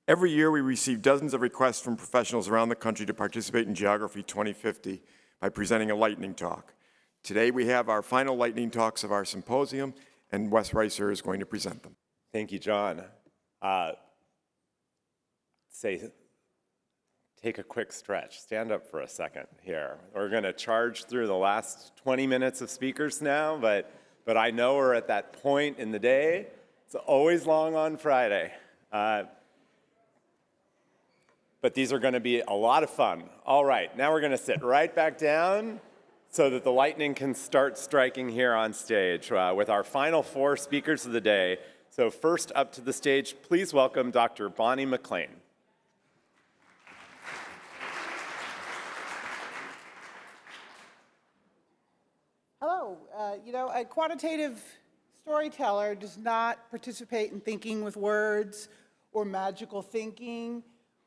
Every year we receive dozens of requests from professionals around the country to participate in Geography 2050 by presenting a lightning talk. Today we have our final lightning talks of our symposium, and Wes Reiser is going to present them. Thank you, John. Take a quick stretch. Stand up for a second here. We're going to charge through the last 20 minutes of speakers now, but I know we're at that point in the day. It's always long on Friday. But these are going to be a lot of fun. All right, now we're going to sit right back down so that the lightning can start striking here on stage with our final 4 speakers of the day. So first up to the stage, please welcome Dr. Bonnie McLean. Hello. A quantitative storyteller does not participate in thinking with words or magical thinking.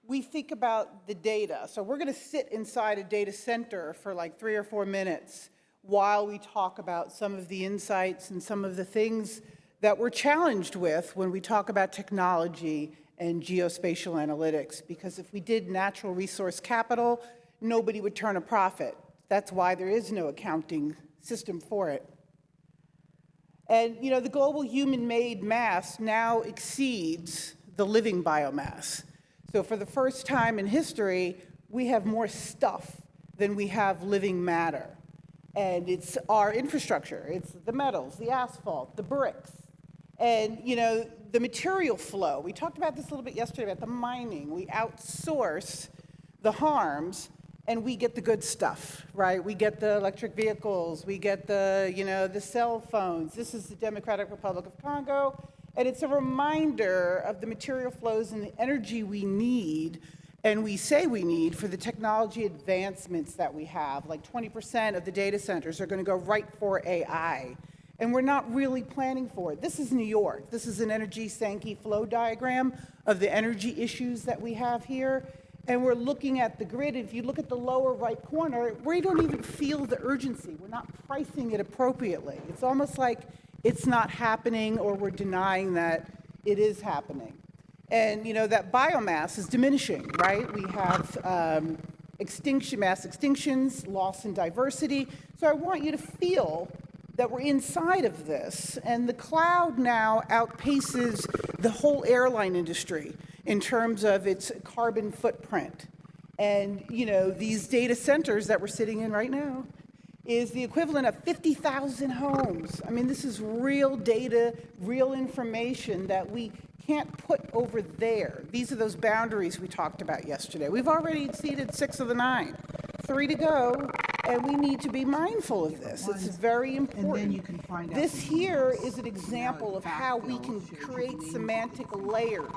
We think about the data. So we're going to sit inside a data center for like 3 or 4 minutes while we talk about some of the insights and some of the things that we're challenged with when we talk about technology and geospatial analytics. Because if we did natural resource capital, nobody would turn a profit. That's why there is no accounting system for it. And the global human-made mass now exceeds the living biomass. So for the first time in history, we have more stuff than we have living matter. And it's our infrastructure. It's the metals, the asphalt, the bricks. And, the material flow. We talked about this a little bit yesterday about the mining. We outsource the harms, and we get the good stuff, right? We get the electric vehicles. We get the cell phones. This is the Democratic Republic of Congo. And it's a reminder of the material flows and the energy we need, and we say we need, for the technology advancements that we have. Like 20% of the data centers are going to go right for AI. And we're not really planning for it. This is New York. This is an energy Sankey flow diagram of the energy issues that we have here. And we're looking at the grid. If you look at the lower right corner, we don't even feel the urgency. We're not pricing it appropriately. It's almost like it's not happening, or we're denying that it is happening. And that biomass is diminishing, right? We have mass extinctions, loss in diversity. So I want you to feel that we're inside of this. And the cloud now outpaces the whole airline industry in terms of its carbon footprint. And these data centers that we're sitting in right now is the equivalent of 50,000 homes. I mean, this is real data, real information that we can't put over there. These are those boundaries we talked about yesterday. We've already exceeded 6 of the 9, 3 to go, and we need to be mindful of this. It's very important. This here is an example of how we can create semantic layers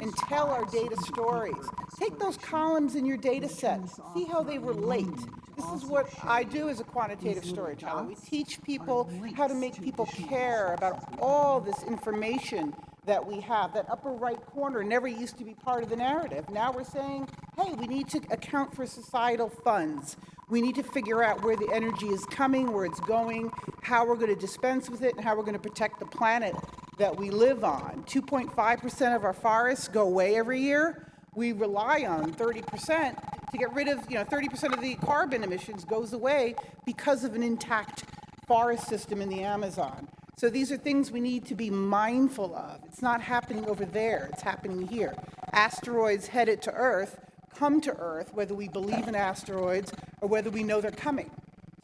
and tell our data stories. Take those columns in your data set, see how they relate. This is what I do as a quantitative storyteller. We teach people how to make people care about all this information that we have. That upper right corner never used to be part of the narrative. Now we're saying, hey, we need to account for societal funds. We need to figure out where the energy is coming, where it's going, how we're going to dispense with it, and how we're going to protect the planet that we live on. 2.5% of our forests go away every year. We rely on 30% to get rid of, 30% of the carbon emissions goes away because of an intact forest system in the Amazon. So these are things we need to be mindful of. It's not happening over there, it's happening here. Asteroids headed to Earth come to Earth, whether we believe in asteroids or whether we know they're coming.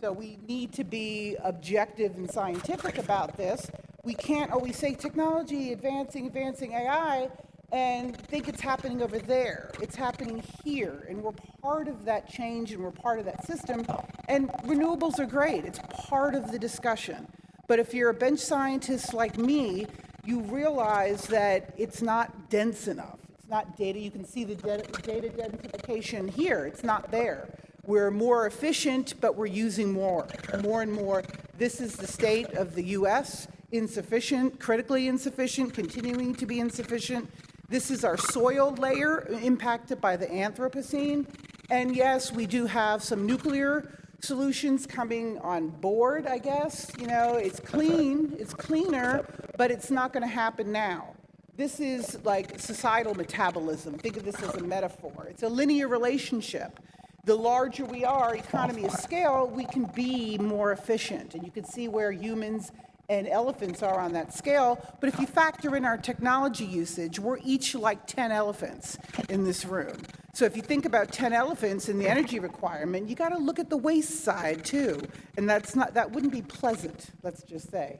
So we need to be objective and scientific about this. We can't always say technology, advancing AI, and think it's happening over there. It's happening here, and we're part of that change, and we're part of that system. And renewables are great. It's part of the discussion. But if you're a bench scientist like me, you realize that it's not dense enough. It's not data. You can see the data densification here. It's not there. We're more efficient, but we're using more and more. This is the state of the U.S., insufficient, critically insufficient, continuing to be insufficient. This is our soil layer impacted by the Anthropocene. And yes, we do have some nuclear solutions coming on board, I guess. It's clean, it's cleaner, but it's not going to happen now. This is like societal metabolism. Think of this as a metaphor. It's a linear relationship. The larger we are, economy of scale, we can be more efficient. And you can see where humans and elephants are on that scale. But if you factor in our technology usage, we're each like 10 elephants in this room. So if you think about 10 elephants and the energy requirement, you got to look at the waste side too. And that wouldn't be pleasant, let's just say.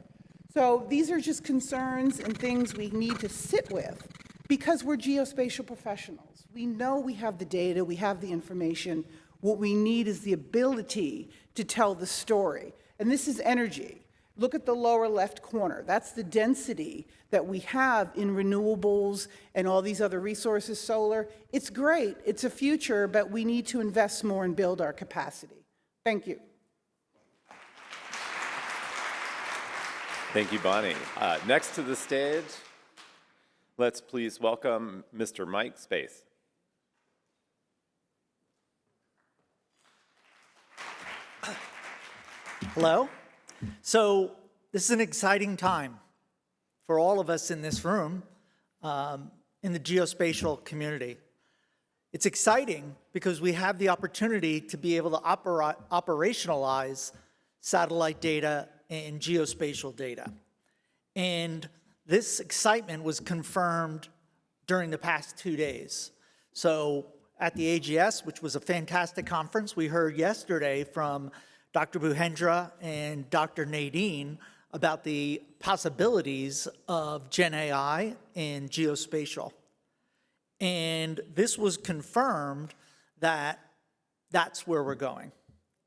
So these are just concerns and things we need to sit with because we're geospatial professionals. We know we have the data, we have the information. What we need is the ability to tell the story. And this is energy. Look at the lower left corner. That's the density that we have in renewables and all these other resources, solar. It's great, it's a future, but we need to invest more and build our capacity. Thank you. Thank you, Bonnie. Next to the stage, let's please welcome Mr. Mike Space. Hello. So this is an exciting time for all of us in this room in the geospatial community. It's exciting because we have the opportunity to be able to operationalize satellite data and geospatial data. And this excitement was confirmed during the past 2 days. So at the AGS, which was a fantastic conference, we heard yesterday from Dr. Buhendra and Dr. Nadine about the possibilities of Gen AI and geospatial. And this was confirmed that that's where we're going.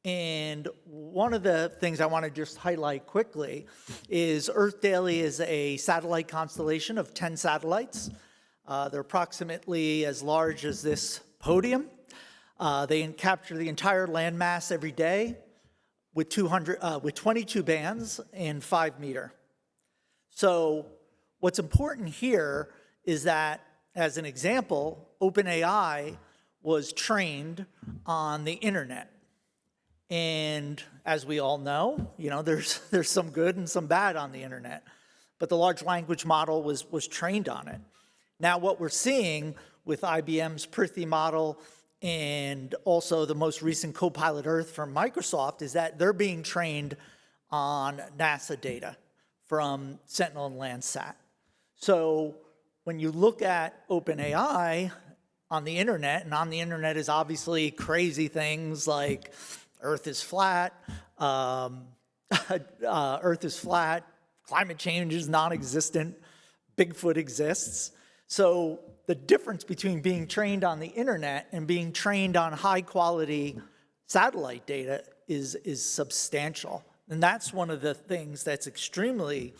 And one of the things I want to just highlight quickly is Earth Daily is a satellite constellation of 10 satellites. They're approximately as large as this podium. They capture the entire landmass every day with 22 bands and 5 meter. So what's important here is that, as an example, OpenAI was trained on the internet. And as we all know, there's some good and some bad on the internet. But the large language model was trained on it. Now what we're seeing with IBM's Prithee model and also the most recent Copilot Earth from Microsoft is that they're being trained on NASA data from Sentinel and Landsat. So when you look at OpenAI on the internet, and on the internet is obviously crazy things like Earth is flat, climate change is non-existent, Bigfoot exists. So the difference between being trained on the internet and being trained on high-quality satellite data is substantial. And that's one of the things that's extremely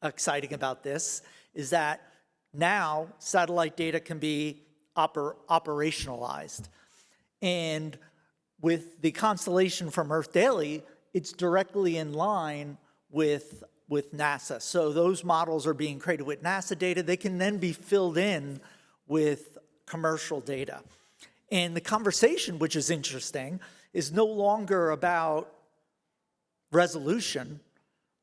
exciting about this, is that now satellite data can be operationalized. And with the constellation from Earth Daily, it's directly in line with NASA. So those models are being created with NASA data. They can then be filled in with commercial data. And the conversation, which is interesting, is no longer about resolution,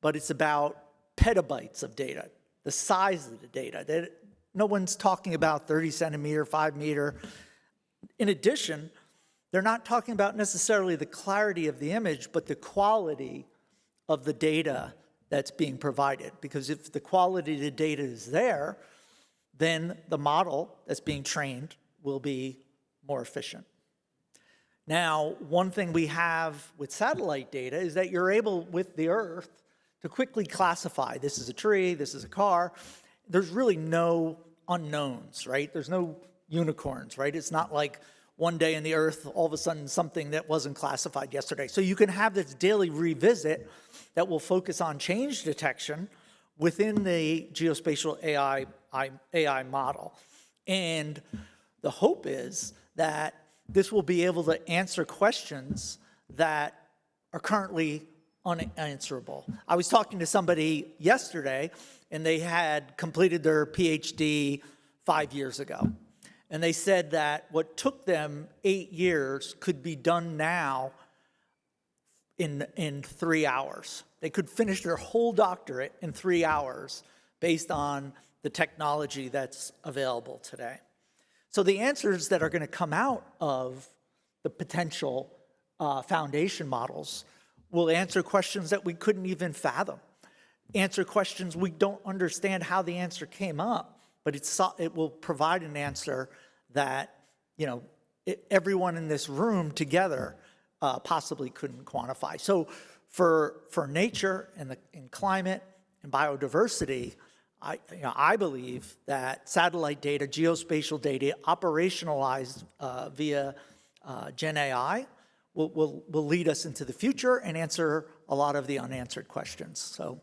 but it's about petabytes of data, the size of the data. No one's talking about 30 centimeter, 5 meter. In addition, they're not talking about necessarily the clarity of the image, but the quality of the data that's being provided. Because if the quality of the data is there, then the model that's being trained will be more efficient. Now, one thing we have with satellite data is that you're able, with the Earth, to quickly classify. This is a tree, this is a car. There's really no unknowns, right? There's no unicorns, right? It's not like one day in the Earth, all of a sudden something that wasn't classified yesterday. So you can have this daily revisit that will focus on change detection within the geospatial AI model. And the hope is that this will be able to answer questions that are currently unanswerable. I was talking to somebody yesterday, and they had completed their PhD 5 years ago. And they said that what took them 8 years could be done now in 3 hours. They could finish their whole doctorate in 3 hours based on the technology that's available today. So the answers that are going to come out of the potential foundation models will answer questions that we couldn't even fathom, answer questions we don't understand how the answer came up, but it will provide an answer that, everyone in this room together possibly couldn't quantify. So for nature and climate and biodiversity, I believe that satellite data, geospatial data, operationalized via Gen AI, will lead us into the future and answer a lot of the unanswered questions. So,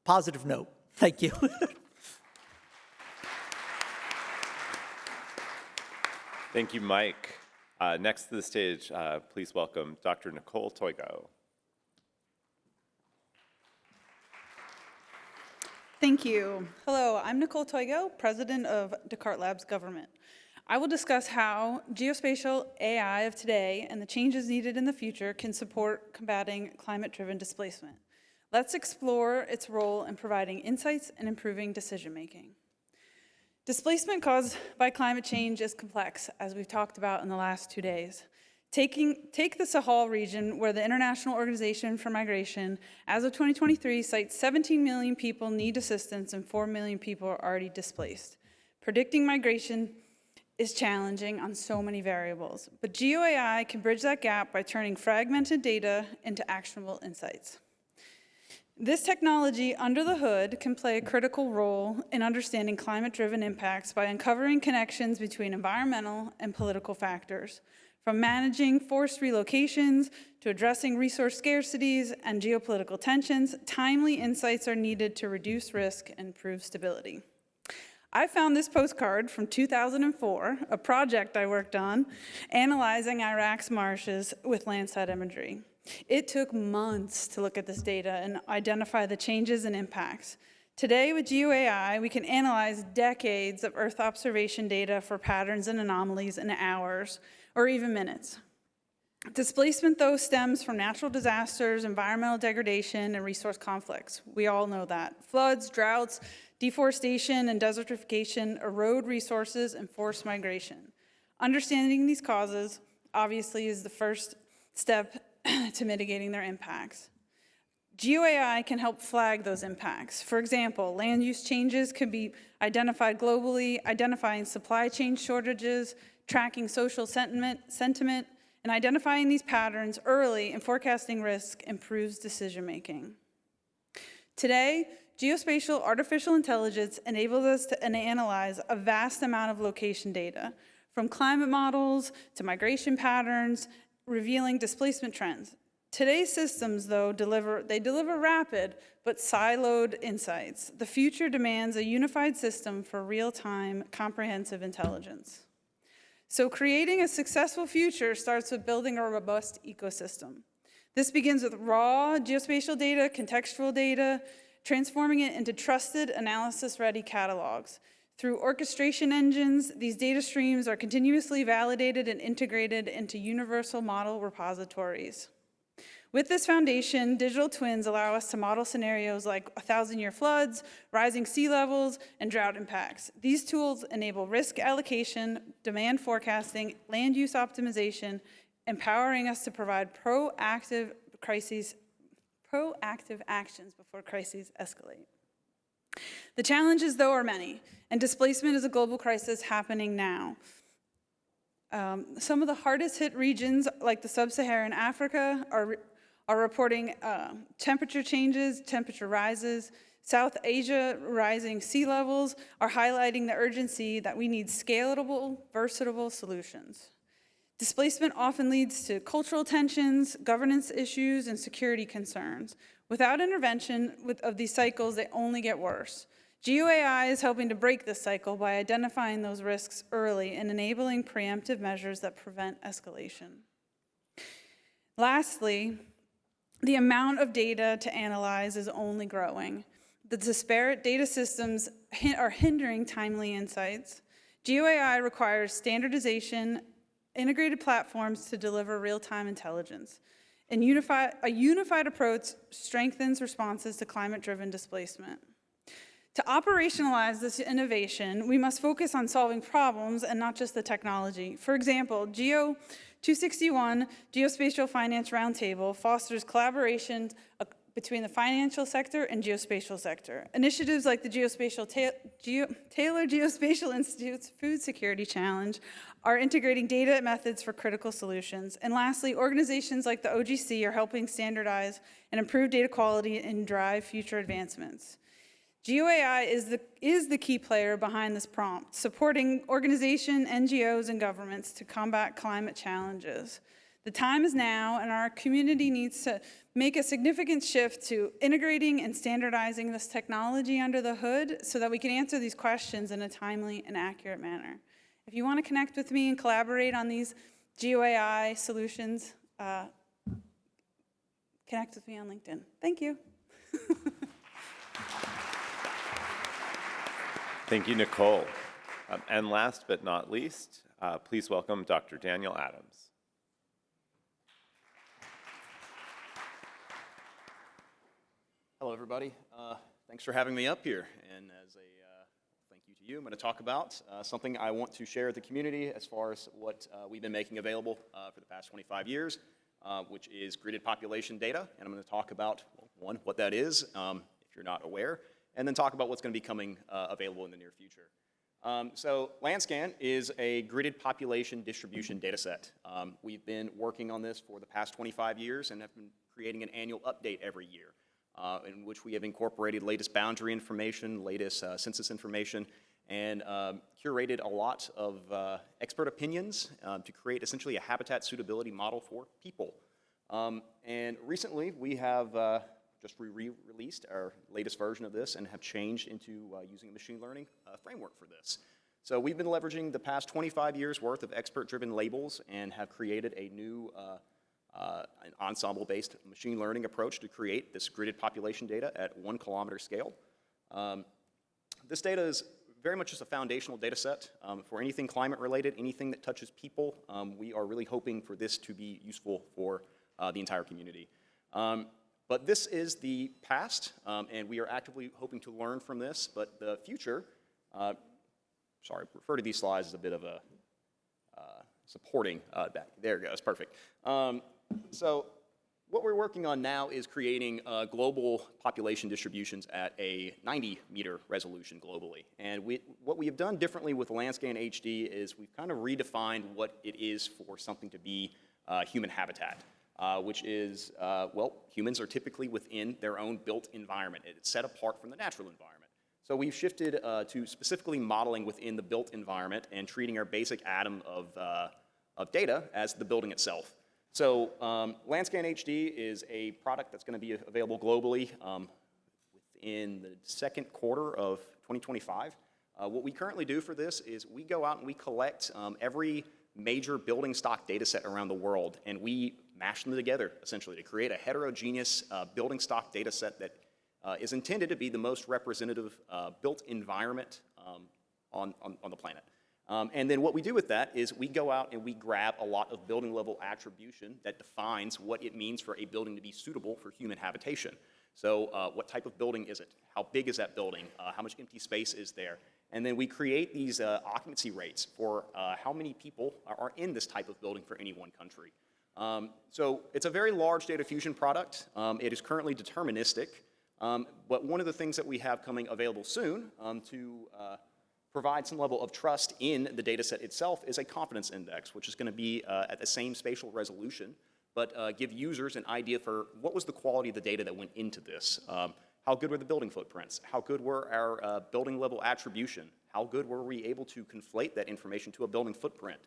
positive note. Thank you. Thank you, Mike. Next to the stage, please welcome Dr. Nicole Toigo. Thank you. Hello, I'm Nicole Toigo, President of Descartes Labs Government. I will discuss how geospatial AI of today and the changes needed in the future can support combating climate-driven displacement. Let's explore its role in providing insights and improving decision-making. Displacement caused by climate change is complex, as we've talked about in the last 2 days. Take the Sahel region, where the International Organization for Migration, as of 2023, cites 17 million people need assistance and 4 million people are already displaced. Predicting migration is challenging on so many variables, but GeoAI can bridge that gap by turning fragmented data into actionable insights. This technology under the hood can play a critical role in understanding climate-driven impacts by uncovering connections between environmental and political factors. From managing forced relocations to addressing resource scarcities and geopolitical tensions, timely insights are needed to reduce risk and improve stability. I found this postcard from 2004, a project I worked on, analyzing Iraq's marshes with Landsat imagery. It took months to look at this data and identify the changes and impacts. Today, with GeoAI, we can analyze decades of Earth observation data for patterns and anomalies in hours or even minutes. Displacement, though, stems from natural disasters, environmental degradation, and resource conflicts. We all know that. Floods, droughts, deforestation, and desertification erode resources and force migration. Understanding these causes, obviously, is the first step to mitigating their impacts. GeoAI can help flag those impacts. For example, land use changes can be identified globally, identifying supply chain shortages, tracking social sentiment, and identifying these patterns early and forecasting risk improves decision-making. Today, geospatial artificial intelligence enables us to analyze a vast amount of location data, from climate models to migration patterns, revealing displacement trends. Today's systems, though, deliver rapid but siloed insights. The future demands a unified system for real-time, comprehensive intelligence. So creating a successful future starts with building a robust ecosystem. This begins with raw geospatial data, contextual data, transforming it into trusted, analysis-ready catalogs. Through orchestration engines, these data streams are continuously validated and integrated into universal model repositories. With this foundation, digital twins allow us to model scenarios like 1,000-year floods, rising sea levels, and drought impacts. These tools enable risk allocation, demand forecasting, land use optimization, empowering us to provide proactive actions before crises escalate. The challenges, though, are many, and displacement is a global crisis happening now. Some of the hardest hit regions, like the sub-Saharan Africa, are reporting temperature changes, temperature rises. South Asia, rising sea levels are highlighting the urgency that we need scalable, versatile solutions. Displacement often leads to cultural tensions, governance issues, and security concerns. Without intervention of these cycles, they only get worse. GeoAI is helping to break this cycle by identifying those risks early and enabling preemptive measures that prevent escalation. Lastly, the amount of data to analyze is only growing. The disparate data systems are hindering timely insights. GeoAI requires standardization, integrated platforms to deliver real-time intelligence. And a unified approach strengthens responses to climate-driven displacement. To operationalize this innovation, we must focus on solving problems and not just the technology. For example, Geo 261 Geospatial Finance Roundtable fosters collaboration between the financial sector and geospatial sector. Initiatives like the Taylor Geospatial Institute's Food Security Challenge are integrating data methods for critical solutions. And lastly, organizations like the OGC are helping standardize and improve data quality and drive future advancements. GeoAI is the key player behind this prompt, supporting organizations, NGOs, and governments to combat climate challenges. The time is now, and our community needs to make a significant shift to integrating and standardizing this technology under the hood so that we can answer these questions in a timely and accurate manner. If you want to connect with me and collaborate on these GeoAI solutions, connect with me on LinkedIn. Thank you. Thank you, Nicole. And last but not least, please welcome Dr. Daniel Adams. Hello, everybody. Thanks for having me up here. And as a thank you to you, I'm going to talk about something I want to share with the community as far as what we've been making available for the past 25 years, which is gridded population data. And I'm going to talk about, well, one, what that is, if you're not aware, and then talk about what's going to be coming available in the near future. So Landscan is a gridded population distribution data set. We've been working on this for the past 25 years and have been creating an annual update every year, in which we have incorporated latest boundary information, latest census information, and curated a lot of expert opinions to create essentially a habitat suitability model for people. And recently we have just re-released our latest version of this and have changed into using a machine learning framework for this. So we've been leveraging the past 25 years worth of expert-driven labels and have created a new an ensemble-based machine learning approach to create this gridded population data at 1 kilometer scale. This data is very much just a foundational data set for anything climate-related, anything that touches people. We are really hoping for this to be useful for the entire community. But this is the past, and we are actively hoping to learn from this. But the future, sorry, refer to these slides as a bit of a supporting that. There it goes, perfect. So what we're working on now is creating global population distributions at a 90-meter resolution globally. And what we have done differently with Landscan HD is we've kind of redefined what it is for something to be human habitat. Which is, well, humans are typically within their own built environment. It's set apart from the natural environment. So we've shifted to specifically modeling within the built environment and treating our basic atom of data as the building itself. So Landscan HD is a product that's going to be available globally within the second quarter of 2025. What we currently do for this is we go out and we collect every major building stock data set around the world, and we mash them together, essentially, to create a heterogeneous building stock data set that is intended to be the most representative built environment on the planet. And then what we do with that is we go out and we grab a lot of building level attribution that defines what it means for a building to be suitable for human habitation. So what type of building is it? How big is that building? How much empty space is there? And then we create these occupancy rates for how many people are in this type of building for any one country. So it's a very large data fusion product. It is currently deterministic, but one of the things that we have coming available soon to provide some level of trust in the data set itself is a confidence index, which is going to be at the same spatial resolution, but give users an idea for what was the quality of the data that went into this. How good were the building footprints? How good were our building level attribution? How good were we able to conflate that information to a building footprint?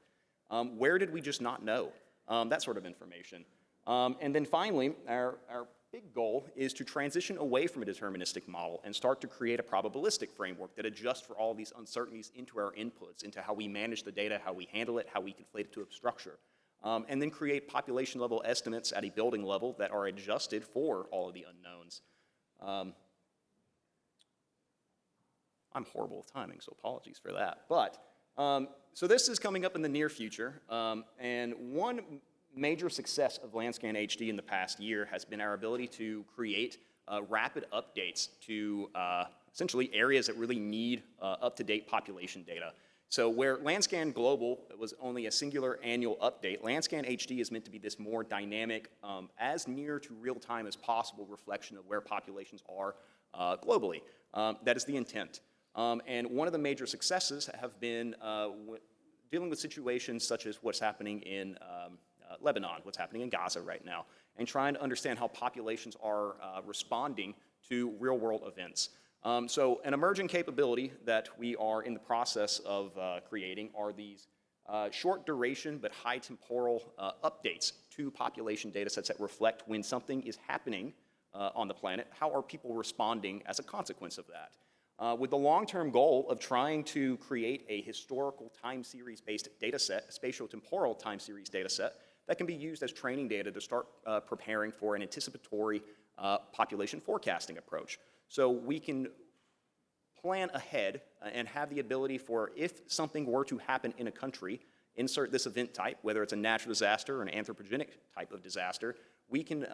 Where did we just not know? That sort of information. And then finally, our big goal is to transition away from a deterministic model and start to create a probabilistic framework that adjusts for all these uncertainties into our inputs, into how we manage the data, how we handle it, how we conflate it to a structure. And then create population level estimates at a building level that are adjusted for all of the unknowns. I'm horrible with timing, so apologies for that. But, so this is coming up in the near future, and one major success of Landscan HD in the past year has been our ability to create rapid updates to essentially areas that really need up-to-date population data. So where Landscan Global was only a singular annual update, Landscan HD is meant to be this more dynamic, as near to real-time as possible reflection of where populations are globally. That is the intent. And one of the major successes have been dealing with situations such as what's happening in Lebanon, what's happening in Gaza right now, and trying to understand how populations are responding to real-world events. So an emerging capability that we are in the process of creating are these short duration but high temporal updates to population data sets that reflect when something is happening on the planet, how are people responding as a consequence of that. With the long-term goal of trying to create a historical time series-based data set, a spatial-temporal time series data set, that can be used as training data to start preparing for an anticipatory population forecasting approach. So we can plan ahead and have the ability for, if something were to happen in a country, insert this event type, whether it's a natural disaster or an anthropogenic type of disaster, we can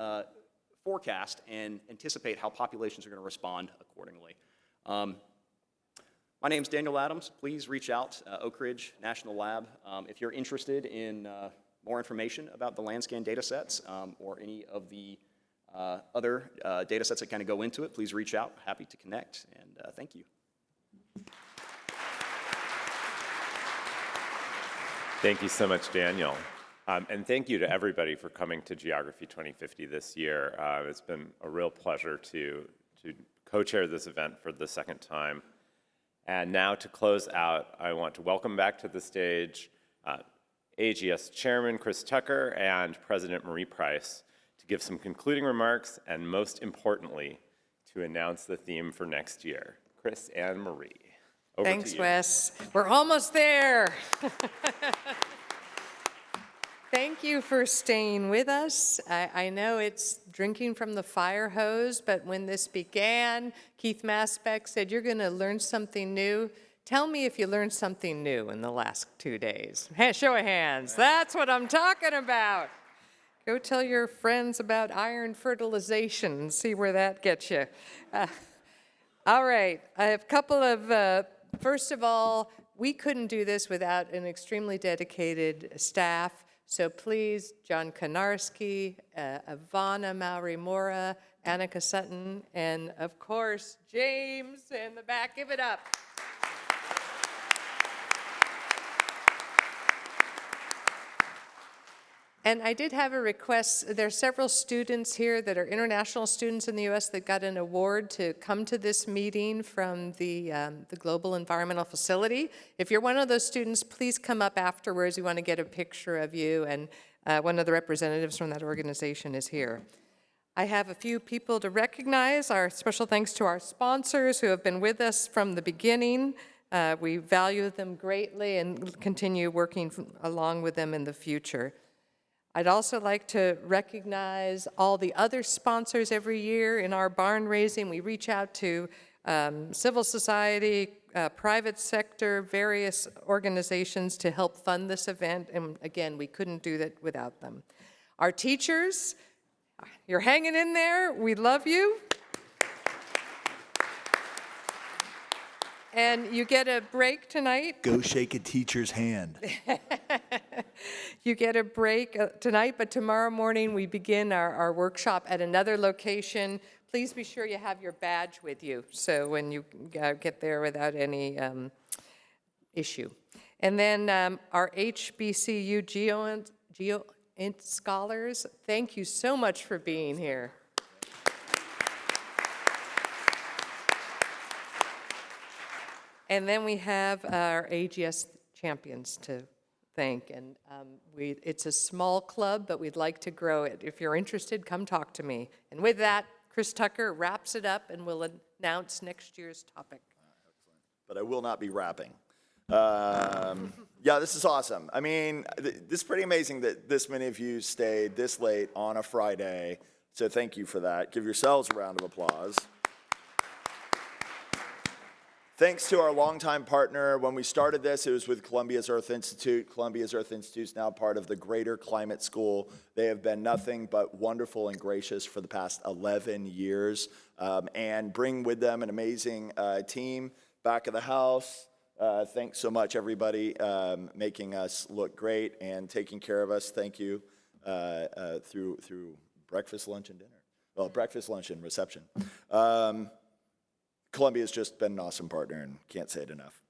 forecast and anticipate how populations are going to respond accordingly. My name's Daniel Adams. Please reach out, Oak Ridge National Lab. If you're interested in more information about the Landscan data sets or any of the other data sets that kind of go into it, please reach out. Happy to connect, and thank you. Thank you so much, Daniel. And thank you to everybody for coming to Geography 2050 this year. It's been a real pleasure to co-chair this event for the second time. And now to close out, I want to welcome back to the stage AGS Chairman Chris Tucker and President Marie Price to give some concluding remarks and, most importantly, to announce the theme for next year. Chris and Marie, over to you. Thanks, Wes. We're almost there. Thank you for staying with us. I know it's drinking from the fire hose, but when this began, Keith Masbeck said, you're going to learn something new. Tell me if you learned something new in the last 2 days. Hey, show of hands. That's what I'm talking about. Go tell your friends about iron fertilization and see where that gets you. All right, I have a couple of, first of all, we couldn't do this without an extremely dedicated staff. So please, John Konarski, Ivana Maury-Mora, Annika Sutton, and of course, James in the back. Give it up. And I did have a request. There are several students here that are international students in the U.S. that got an award to come to this meeting from the Global Environmental Facility. If you're one of those students, please come up afterwards. We want to get a picture of you, and one of the representatives from that organization is here. I have a few people to recognize. Our special thanks to our sponsors who have been with us from the beginning. We value them greatly and continue working along with them in the future. I'd also like to recognize all the other sponsors every year in our barn raising. We reach out to civil society, private sector, various organizations to help fund this event. And again, we couldn't do that without them. Our teachers, you're hanging in there. We love you. And you get a break tonight. Go shake a teacher's hand. You get a break tonight, but tomorrow morning we begin our workshop at another location. Please be sure you have your badge with you, so when you get there without any issue. And then our HBCU Geo scholars, thank you so much for being here. And then we have our AGS champions to thank. And it's a small club, but we'd like to grow it. If you're interested, come talk to me. And with that, Chris Tucker wraps it up and will announce next year's topic. But I will not be rapping. Yeah, this is awesome. I mean, this is pretty amazing that this many of you stayed this late on a Friday. So thank you for that. Give yourselves a round of applause. thanks to our longtime partner. When we started this, it was with Columbia's Earth Institute. Columbia's Earth Institute is now part of the Greater Climate School. They have been nothing but wonderful and gracious for the past 11 years, and bring with them an amazing team back of the house. Thanks so much, everybody, making us look great and taking care of us. Thank you through breakfast, lunch, and dinner. Well, breakfast, lunch, and reception. Columbia's just been an awesome partner, and can't say it enough.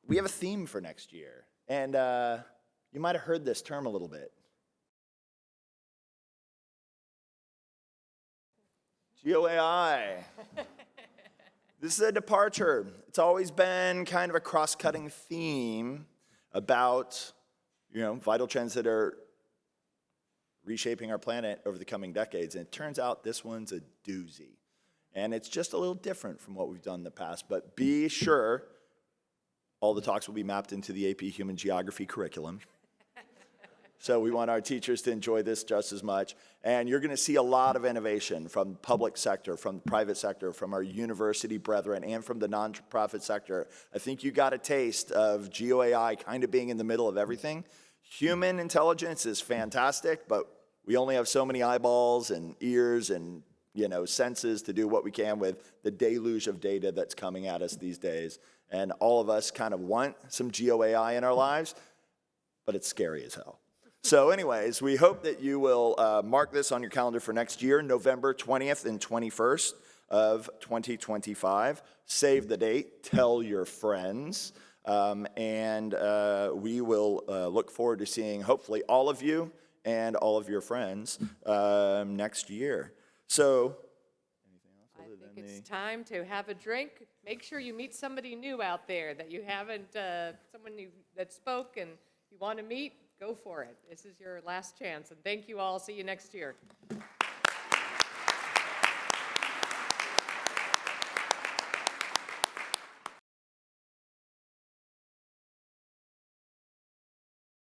We have a theme for next year, and you might have heard this term a little bit. GeoAI. This is a departure. It's always been kind of a cross-cutting theme about, vital trends that are reshaping our planet over the coming decades, and it turns out this one's a doozy. And it's just a little different from what we've done in the past, but be sure all the talks will be mapped into the AP Human Geography curriculum. So we want our teachers to enjoy this just as much. And you're gonna see a lot of innovation from the public sector, from the private sector, from our university brethren, and from the nonprofit sector. I think you got a taste of GeoAI kind of being in the middle of everything. Human intelligence is fantastic, but we only have so many eyeballs and ears and senses to do what we can with the deluge of data that's coming at us these days. And all of us kind of want some GeoAI in our lives, but it's scary as hell. So anyways, we hope that you will mark this on your calendar for next year, November 20th and 21st of 2025. Save the date, tell your friends, and we will look forward to seeing hopefully all of you and all of your friends next year. So, anything else other than It's time to have a drink. Make sure you meet somebody new out there that you haven't, someone that spoke and you want to meet, go for it. This is your last chance. And thank you all. See you next year.